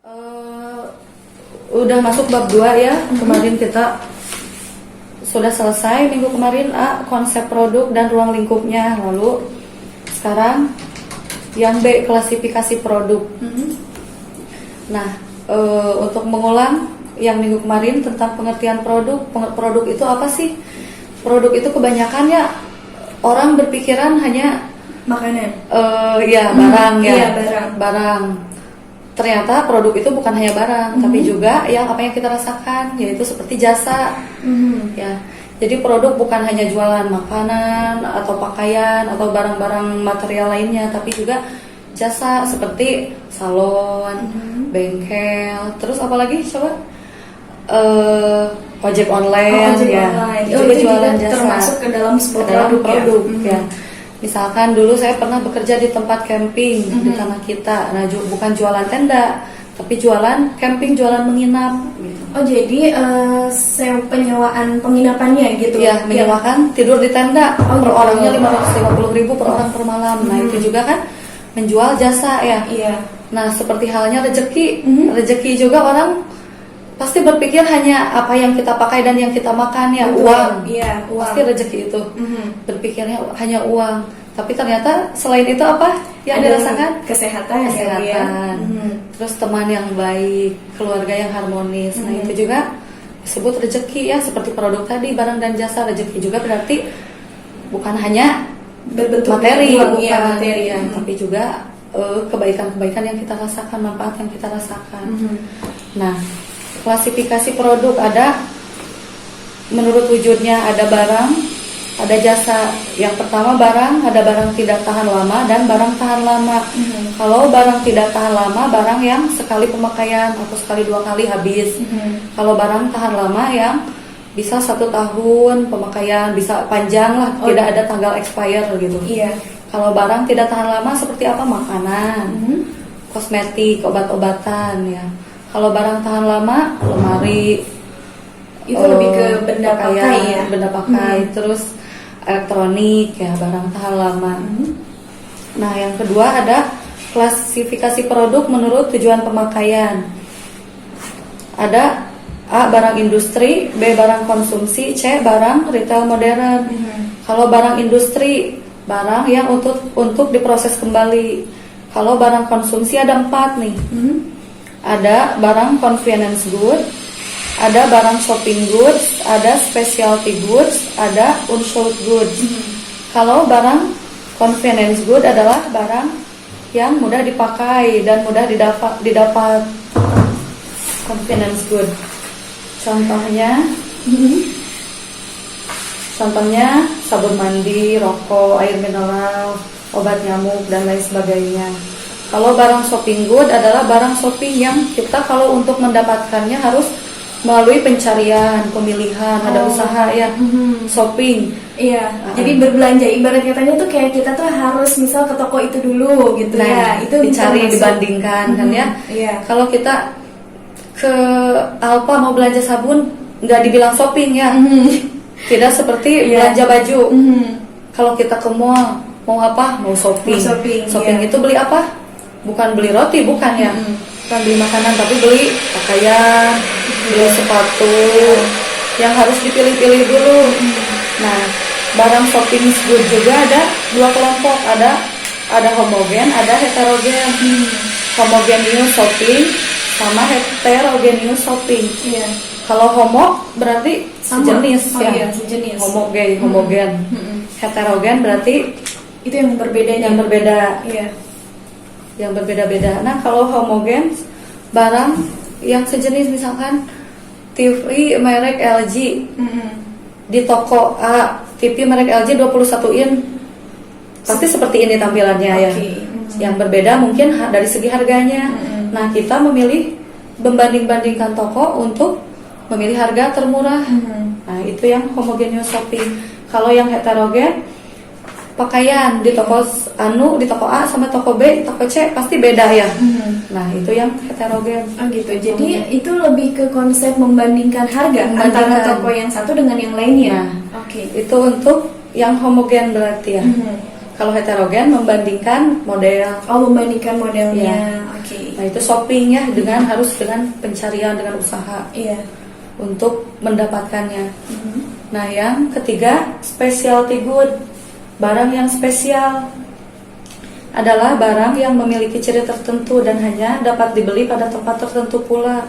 Eh, udah masuk bab 2 ya. Kemarin kita sudah selesai minggu kemarin konsep produk dan ruang lingkupnya. Lalu sekarang yang B, klasifikasi produk. Nah, untuk mengulang yang minggu kemarin tentang pengertian produk. Produk itu apa sih? Produk itu kebanyakan ya orang berpikiran hanya makanan. Barang ya. Iya, barang. Ternyata produk itu bukan hanya barang, tapi juga yang apa yang kita rasakan, yaitu seperti jasa. Ya. Jadi produk bukan hanya jualan makanan atau pakaian atau barang-barang material lainnya, tapi juga jasa seperti salon, bengkel, terus apa lagi coba? Ojek online, online. Itu juga jualan jasa. Termasuk ke dalam sebuah produk ya. Misalkan dulu saya pernah bekerja di tempat camping di tanah kita. Nah, bukan jualan tenda, tapi jualan camping, jualan menginap. Gitu. Oh, jadi penyewaan penginapannya gitu? Ya, menyewakan tidur di tenda. Per orangnya 550.000 per orang per malam. Nah, itu juga kan menjual jasa ya. Iya. Nah, seperti halnya rezeki. Rezeki juga orang pasti berpikir hanya apa yang kita pakai dan yang kita makan ya. Uang. Iya, uang. Pasti rezeki itu. Berpikirnya hanya uang. Tapi ternyata selain itu apa yang dirasakan? Kesehatan. Ya. Terus teman yang baik, keluarga yang harmonis. Nah, itu juga disebut rezeki ya. Seperti produk tadi, barang dan jasa. Rezeki juga berarti bukan hanya berbentuk materi, uang, materi ya, tapi juga kebaikan-kebaikan yang kita rasakan, manfaat yang kita rasakan. Nah, klasifikasi produk ada menurut wujudnya, ada barang, ada jasa. Yang pertama barang, ada barang tidak tahan lama dan barang tahan lama. Kalau barang tidak tahan lama, barang yang sekali pemakaian atau sekali 2 kali habis. Kalau barang tahan lama yang bisa 1 tahun pemakaian, bisa panjang lah, tidak ada tanggal expire gitu. Iya. Kalau barang tidak tahan lama seperti apa? Makanan, kosmetik, obat-obatan ya. Kalau barang tahan lama, lemari, itu lebih ke benda pakai ya. Benda pakai, terus elektronik ya, barang tahan lama. Nah, yang kedua ada klasifikasi produk menurut tujuan pemakaian. Ada A, barang industri, B, barang konsumsi, C, barang retail modern. Kalau barang industri, barang yang untuk diproses kembali. Kalau barang konsumsi ada 4 nih. Ada barang convenience good, ada barang shopping goods, ada specialty goods, ada unsold goods. Kalau barang convenience good adalah barang yang mudah dipakai dan mudah didapat. Convenience good. Contohnya sabun mandi, rokok, air mineral, obat nyamuk dan lain sebagainya. Kalau barang shopping good adalah barang shopping yang kita kalau untuk mendapatkannya harus melalui pencarian, pemilihan, ada usaha ya, shopping. Iya. Jadi berbelanja, ibarat katanya tuh kayak kita tuh harus misal ke toko itu dulu gitu ya. Itu dicari, dibandingkan kan ya. Iya. Kalau kita ke Alfa mau belanja sabun, nggak dibilang shopping ya. Tidak seperti belanja baju. Kalau kita ke mall mau apa? Mau shopping. Shopping itu beli apa? Bukan beli roti, bukan ya. Bukan beli makanan, tapi beli pakaian, beli sepatu yang harus dipilih-pilih dulu. Nah, barang shopping good juga ada 2 kelompok, ada homogen, ada heterogen. Homogeneous shopping sama heterogeneous shopping. Iya. Kalau homo berarti sejenis ya. Sejenis. Homogen. Heterogen berarti itu yang berbeda. Iya. Yang berbeda-beda. Nah, kalau homogen barang yang sejenis, misalkan TV merek LG di toko A, TV merek LG 21 in pasti seperti ini tampilannya ya. Yang berbeda mungkin dari segi harganya. Nah, kita memilih membanding-bandingkan toko untuk memilih harga termurah. Nah, itu yang homogeneous shopping. Kalau yang heterogen, pakaian di toko di toko A sama toko B, toko C pasti beda ya. Nah, itu yang heterogen. Oh gitu. Jadi itu lebih ke konsep membandingkan harga antara toko yang satu dengan yang lainnya. Itu untuk yang homogen berarti ya. Kalau heterogen membandingkan model. Oh, membandingkan modelnya. Iya. Oke. Nah itu shopping ya, harus dengan pencarian, dengan usaha Iya. untuk mendapatkannya. Nah yang ketiga, specialty good. Barang yang spesial adalah barang yang memiliki ciri tertentu dan hanya dapat dibeli pada tempat tertentu pula.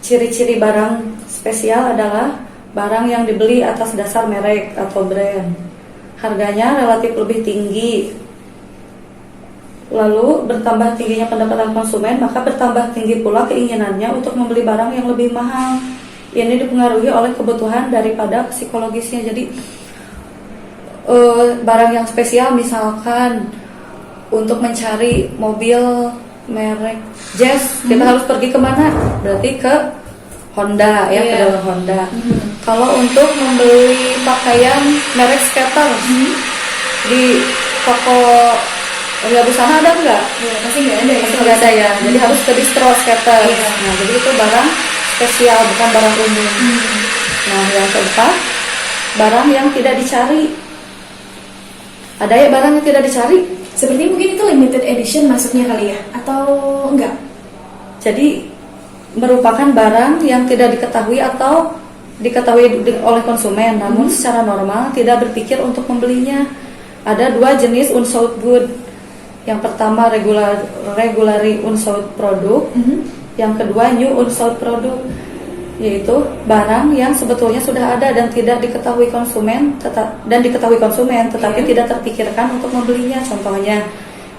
Ciri-ciri barang spesial adalah barang yang dibeli atas dasar merek atau brand. Harganya relatif lebih tinggi. Lalu bertambah tingginya pendapatan konsumen, maka bertambah tinggi pula keinginannya untuk membeli barang yang lebih mahal. Ini dipengaruhi oleh kebutuhan daripada psikologisnya. Jadi barang yang spesial misalkan untuk mencari mobil merek Jazz, kita harus pergi kemana? Berarti ke Honda ya, ke dealer Honda. Kalau untuk membeli pakaian merek skater di toko ya busana ada nggak? Ya, pasti nggak ada ya. Pasti nggak ada ya. Jadi harus ke distro skater. Nah, jadi itu barang spesial, bukan barang umum. Nah, yang keempat, barang yang tidak dicari. Ada ya barang yang tidak dicari? Seperti mungkin itu limited edition masuknya kali ya, atau enggak? Jadi merupakan barang yang tidak diketahui atau diketahui oleh konsumen, namun secara normal tidak berpikir untuk membelinya. Ada dua jenis unsold good. Yang pertama regularly unsold product, yang kedua new unsold product, yaitu barang yang sebetulnya sudah ada dan tidak diketahui konsumen, tetapi tidak terpikirkan untuk membelinya. Contohnya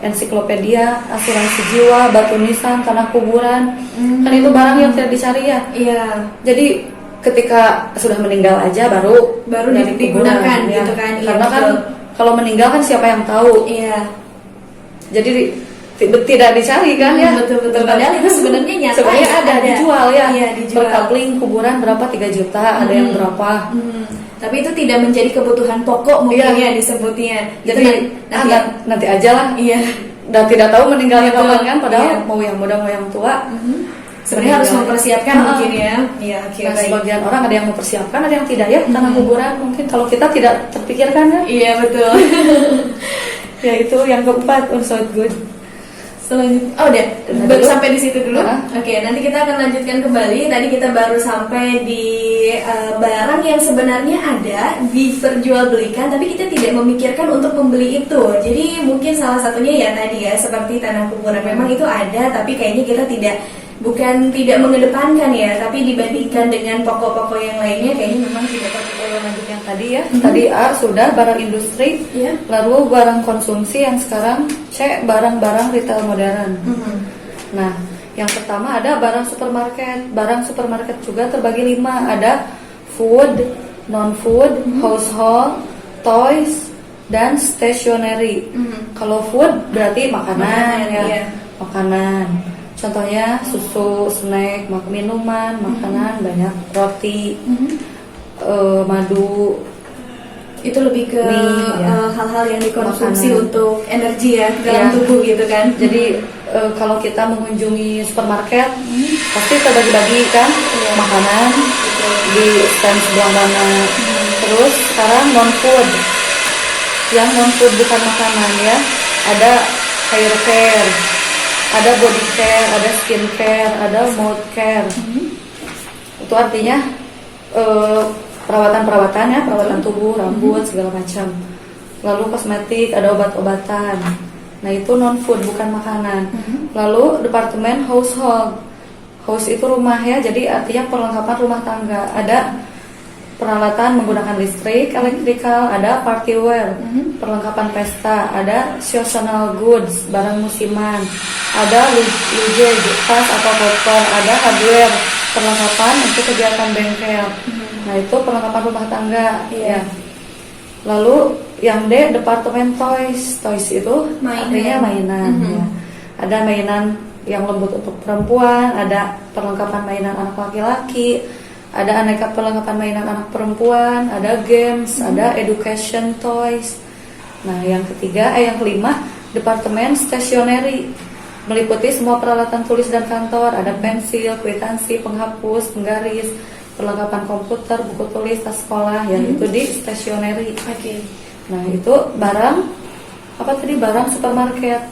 ensiklopedia, asuransi jiwa, batu nisan, tanah kuburan, kan itu barang yang tidak dicari ya. Iya. Jadi ketika sudah meninggal aja baru dari digunakan kuburan, gitu kan. Karena iya, kan kalau meninggal kan siapa yang tahu. Iya. Jadi tidak dicari kan ya. Betul. Padahal itu sebenarnya nyata. Sebenarnya ada dijual ya. Iya, dijual. Berkapling kuburan berapa 3 juta, ada yang berapa. Tapi itu tidak menjadi kebutuhan pokok mungkin ya disebutnya. Jadi nanti aja lah. Iya. Dan tidak tahu meninggalnya Betul. kapan kan, padahal Iya. mau yang muda mau yang tua. Sebenarnya harus mempersiapkan mungkin ya. Iya, oke. Nah, Baik. sebagian orang ada yang mempersiapkan, ada yang tidak ya. Tanah kuburan mungkin kalau kita tidak terpikirkan ya. Iya, betul. Ya itu yang keempat, unsold good. Selanjutnya, udah baru sampai di situ dulu. Oke, nanti kita akan lanjutkan kembali. Tadi kita baru sampai di barang yang sebenarnya ada diperjualbelikan, tapi kita tidak memikirkan untuk membeli itu. Jadi mungkin salah satunya ya tadi ya seperti tanah kuburan. Memang itu ada, tapi kayaknya kita bukan tidak mengedepankan ya, tapi dibandingkan dengan pokok-pokok yang lainnya kayaknya memang tidak Lanjut yang tadi ya. Tadi A sudah barang industri, lalu barang konsumsi, yang sekarang C barang-barang retail modern. Nah, yang pertama ada barang supermarket. Barang supermarket juga terbagi 5. Ada food, non-food, household, toys, dan stationery. Kalau food berarti makanan ya. Iya. Makanan. Contohnya susu, snack, minuman, makanan banyak, roti, madu. Itu lebih ke mie, ya. hal-hal yang dikonsumsi Makanan. untuk energi ya dalam Ya. tubuh gitu kan. Jadi kalau kita mengunjungi supermarket pasti terbagi-bagi kan makanan di stand sebelah mana. Terus sekarang non food, yang non food bukan makanan ya, ada hair care, ada body care, ada skin care, ada mouth care. Itu artinya perawatan-perawatan ya, perawatan tubuh, rambut, segala macam. Lalu kosmetik, ada obat-obatan. Nah itu non food, bukan makanan. Lalu departemen household. House itu rumah ya, jadi artinya perlengkapan rumah tangga. Ada peralatan menggunakan listrik, elektrikal, ada party wear, perlengkapan pesta, ada seasonal goods, barang musiman, ada luggage, tas atau koper, ada hardware, perlengkapan untuk kegiatan bengkel. Nah itu perlengkapan rumah tangga ya. Lalu yang D departemen toys. Toys itu artinya mainan ya. Ada mainan yang lembut untuk perempuan, ada perlengkapan mainan anak laki-laki, ada aneka perlengkapan mainan anak perempuan, ada games, ada education toys. Nah yang kelima departemen stationery, meliputi semua peralatan tulis dan kantor, ada pensil, kwitansi, penghapus, penggaris, perlengkapan komputer, buku tulis, tas sekolah, yang itu di stationery. Oke. Nah itu barang apa tadi, barang supermarket.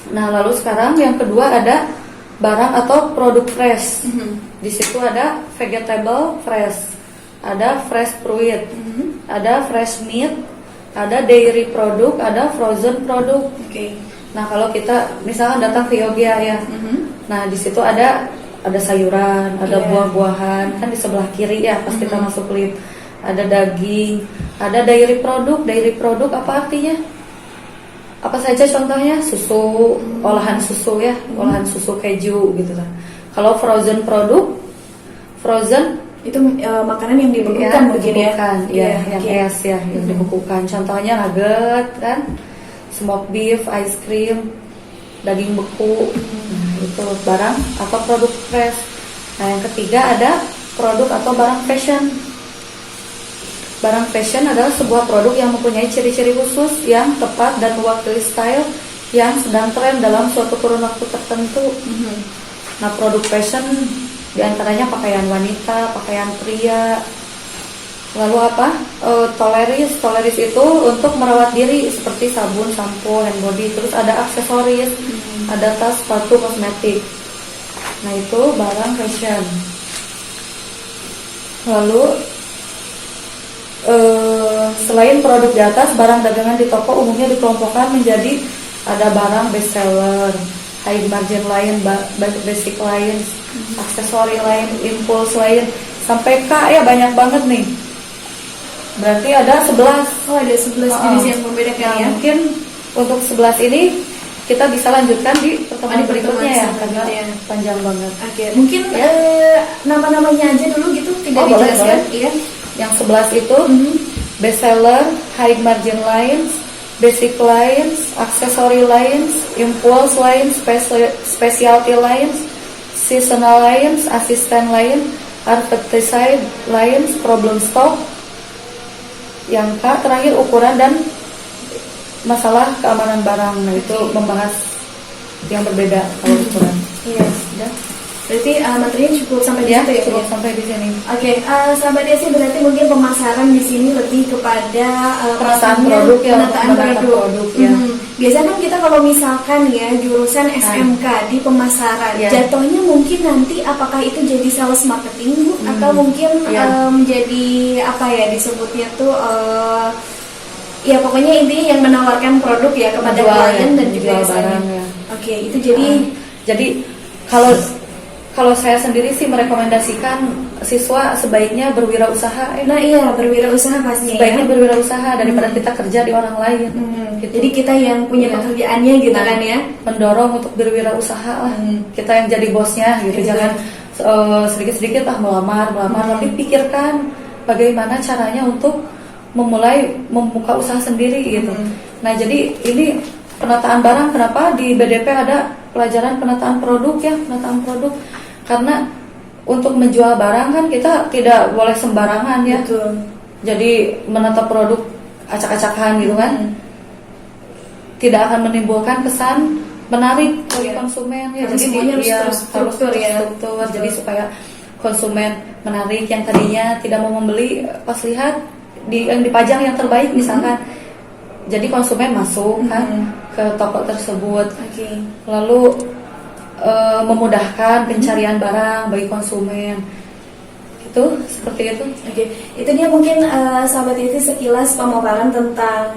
Nah lalu sekarang yang kedua ada barang atau produk fresh. Di situ ada vegetable fresh, ada fresh fruit, ada fresh meat, ada dairy produk, ada frozen produk. Oke. Nah kalau kita misalkan datang ke Yogya ya, nah di situ ada sayuran, ada buah-buahan, kan di sebelah kiri ya pas kita masuk lift. Ada daging, ada dairy produk. Dairy produk apa artinya? Apa saja contohnya? Susu, olahan susu ya, olahan susu keju gitu kan. Kalau frozen produk, frozen Itu makanan yang dibekukan mungkin ya. Yang es ya, yang dibekukan. Contohnya nugget kan, smoked beef, ice cream, daging beku. Nah, itu barang atau produk fresh. Nah, yang ketiga ada produk atau barang fashion. Barang fashion adalah sebuah produk yang mempunyai ciri-ciri khusus yang tepat dan mewakili style yang sedang tren dalam suatu kurun waktu tertentu. Nah, produk fashion diantaranya pakaian wanita, pakaian pria. Lalu apa? Toleris. Toleris itu untuk merawat diri seperti sabun, sampo, hand body. Terus ada aksesoris, ada tas, sepatu, kosmetik. Nah itu barang fashion. Lalu selain produk di atas, barang dagangan di toko umumnya dikelompokkan menjadi ada barang best seller, high margin line, basic line, aksesori line, impulse line, sampai K ya, banyak banget nih. Berarti ada 11. Oh, ada 11 jenis yang membedakan ya. Mungkin untuk 11 ini kita bisa lanjutkan di pertemuan berikutnya ya, karena panjang banget. Oke, mungkin nama-namanya aja dulu gitu, tidak dijelaskan. Iya. Yang 11 itu best seller, high margin lines, basic lines, accessory lines, impulse lines, specialty lines, seasonal lines, assistant line, advertised lines, problem stock. Yang K terakhir ukuran dan masalah keamanan barang. Nah itu membahas yang berbeda kalau ukuran. Iya, sudah. Berarti materinya cukup sampai di situ ya? Cukup sampai di sini. Oke, sahabat Desi, berarti mungkin pemasaran di sini lebih kepada penataan produk ya, penataan produk. Ya. Biasanya kan kita kalau misalkan ya jurusan SMK di pemasaran, jatuhnya mungkin nanti apakah itu jadi sales marketing Bu? Atau mungkin menjadi apa ya disebutnya tuh ya pokoknya intinya yang menawarkan produk ya kepada klien dan juga barang ya. Oke, itu jadi kalau saya sendiri sih merekomendasikan siswa sebaiknya berwirausaha. Nah iya, berwirausaha pastinya. Sebaiknya berwirausaha daripada kita kerja di orang lain. Gitu. Jadi kita yang punya pekerjaannya gitu kan ya. Mendorong untuk berwirausaha lah. Kita yang jadi bosnya gitu. Jangan sedikit-sedikit melamar, tapi pikirkan bagaimana caranya untuk membuka usaha sendiri gitu. Nah jadi ini penataan barang, kenapa di BDP ada pelajaran penataan produk ya, penataan produk. Karena untuk menjual barang kan kita tidak boleh sembarangan ya. Betul. Jadi menata produk acak-acakan gitu kan, tidak akan menimbulkan kesan menarik bagi konsumen ya. Jadi harus terstruktur ya. Jadi supaya konsumen menarik, yang tadinya tidak mau membeli pas lihat yang dipajang yang terbaik misalkan. Jadi konsumen masuk kan ke toko tersebut. Lalu memudahkan pencarian barang bagi konsumen. Itu seperti itu. Itu dia mungkin sahabat itu sekilas pemaparan tentang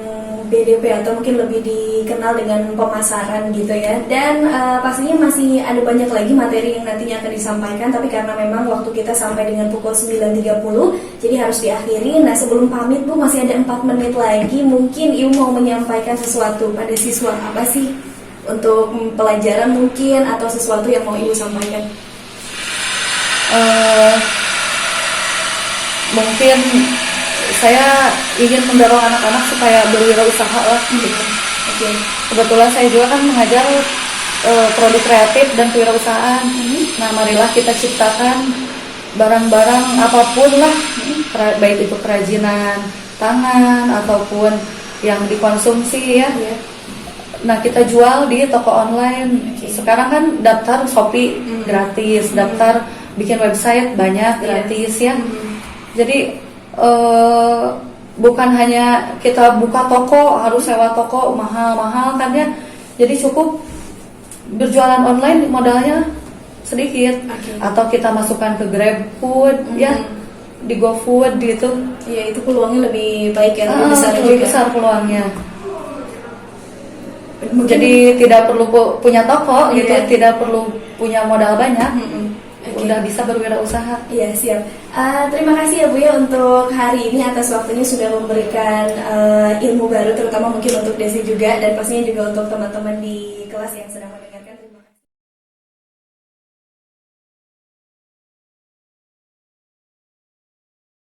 BDP atau mungkin lebih dikenal dengan pemasaran gitu ya. Dan pastinya masih ada banyak lagi materi yang nantinya akan disampaikan, tapi karena memang waktu kita sampai dengan pukul 9.30 jadi harus diakhiri. Nah sebelum pamit Bu, masih ada 4 menit lagi. Mungkin Ibu mau menyampaikan sesuatu pada siswa, apa sih untuk pelajaran mungkin, atau sesuatu yang mau Ibu sampaikan? Mungkin saya ingin mendorong anak-anak supaya berwirausaha lah. Kebetulan saya juga kan mengajar produk kreatif dan kewirausahaan. Nah marilah kita ciptakan barang-barang apapun lah, baik itu kerajinan tangan ataupun yang dikonsumsi ya. Nah kita jual di toko online. Sekarang kan daftar Shopee gratis, daftar bikin website banyak gratis ya. Jadi bukan hanya kita buka toko harus sewa toko mahal-mahal kan ya. Jadi cukup berjualan online modalnya sedikit. Oke. Atau kita masukkan ke GrabFood ya, di GoFood gitu. Ya itu peluangnya lebih baik ya, lebih besar Lebih juga. besar peluangnya. Mungkin- Jadi tidak perlu punya toko gitu, Iya. tidak perlu punya modal banyak. Oke. Udah bisa berwirausaha. Iya siap. Terima kasih ya Bu ya untuk hari ini atas waktunya sudah memberikan ilmu baru, terutama mungkin untuk Desi juga dan pastinya juga untuk teman-teman di kelas yang sedang mendengarkan.